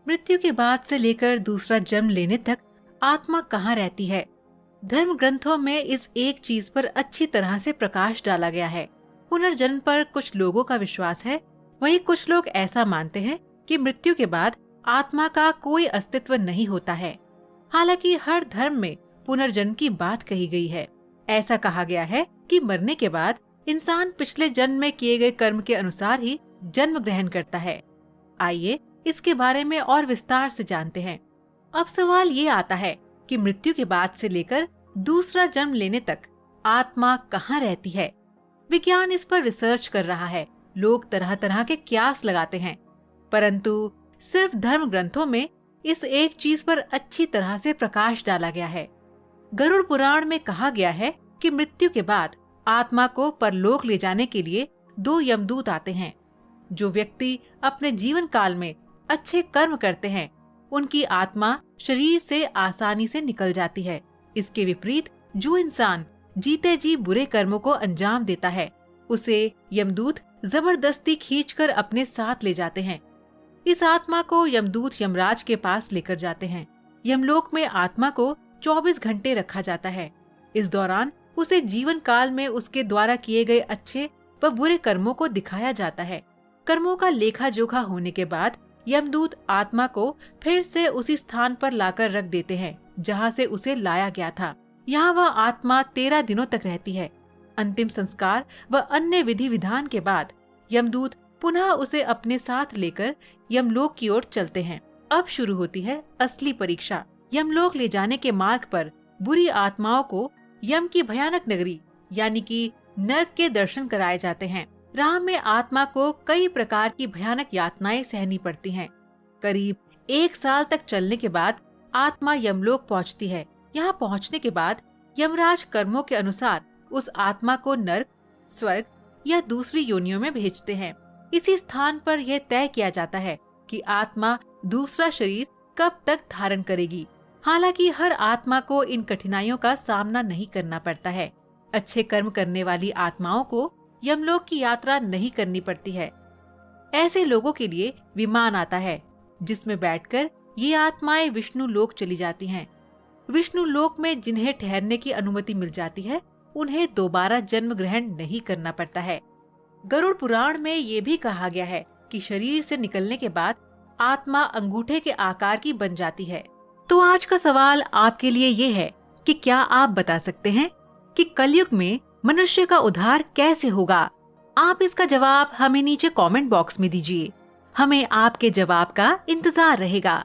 मृत्यु के बाद से लेकर दूसरा जन्म लेने तक आत्मा कहाँ रहती है? धर्म ग्रंथों में इस एक चीज पर अच्छी तरह से प्रकाश डाला गया है। पुनर्जन्म पर कुछ लोगों का विश्वास है, वहीं कुछ लोग ऐसा मानते हैं कि मृत्यु के बाद आत्मा का कोई अस्तित्व नहीं होता है। हालांकि हर धर्म में पुनर्जन्म की बात कही गई है। ऐसा कहा गया है कि मरने के बाद इंसान पिछले जन्म में किए गए कर्म के अनुसार ही जन्म ग्रहण करता है। आइए इसके बारे में और विस्तार से जानते हैं। अब सवाल ये आता है कि मृत्यु के बाद से लेकर दूसरा जन्म लेने तक आत्मा कहाँ रहती है? विज्ञान इस पर रिसर्च कर रहा है, लोग तरह तरह के क्यास लगाते हैं, परंतु सिर्फ धर्म ग्रंथों में इस एक चीज पर अच्छी तरह से प्रकाश डाला गया है। गरुड़ पुराण में कहा गया है कि मृत्यु के बाद आत्मा को परलोक ले जाने के लिए 2 यमदूत आते हैं। जो व्यक्ति अपने जीवन काल में अच्छे कर्म करते हैं, उनकी आत्मा शरीर से आसानी से निकल जाती है। इसके विपरीत जो इंसान जीते जी बुरे कर्मों को अंजाम देता है, उसे यमदूत जबरदस्ती खींचकर अपने साथ ले जाते हैं। इस आत्मा को यमदूत यमराज के पास लेकर जाते हैं। यमलोक में आत्मा को 24 घंटे रखा जाता है। इस दौरान उसे जीवन काल में उसके द्वारा किए गए अच्छे व बुरे कर्मों को दिखाया जाता है। कर्मों का लेखा जोखा होने के बाद यमदूत आत्मा को फिर से उसी स्थान पर लाकर रख देते हैं जहां से उसे लाया गया था। यहाँ वह आत्मा 13 दिनों तक रहती है। अंतिम संस्कार व अन्य विधि विधान के बाद यमदूत पुनः उसे अपने साथ लेकर यमलोक की ओर चलते हैं। अब शुरू होती है असली परीक्षा। यमलोक ले जाने के मार्ग पर बुरी आत्माओं को यम की भयानक नगरी यानी कि नर्क के दर्शन कराए जाते हैं। राह में आत्मा को कई प्रकार की भयानक यातनाएं सहनी पड़ती हैं। करीब 1 साल तक चलने के बाद आत्मा यमलोक पहुंचती है। यहाँ पहुंचने के बाद यमराज कर्मों के अनुसार उस आत्मा को नर्क, स्वर्ग या दूसरी योनियों में भेजते हैं। इसी स्थान पर यह तय किया जाता है कि आत्मा दूसरा शरीर कब तक धारण करेगी। हालांकि हर आत्मा को इन कठिनाइयों का सामना नहीं करना पड़ता है। अच्छे कर्म करने वाली आत्माओं को यमलोक की यात्रा नहीं करनी पड़ती है। ऐसे लोगों के लिए विमान आता है जिसमें बैठकर ये आत्माएं विष्णु लोक चली जाती हैं। विष्णु लोक में जिन्हें ठहरने की अनुमति मिल जाती है, उन्हें दोबारा जन्म ग्रहण नहीं करना पड़ता है। गरुड़ पुराण में ये भी कहा गया है कि शरीर से निकलने के बाद आत्मा अंगूठे के आकार की बन जाती है। तो आज का सवाल आपके लिए ये है कि क्या आप बता सकते हैं कि कलयुग में मनुष्य का उद्धार कैसे होगा? आप इसका जवाब हमें नीचे कमेंट बॉक्स में दीजिए। हमें आपके जवाब का इंतजार रहेगा।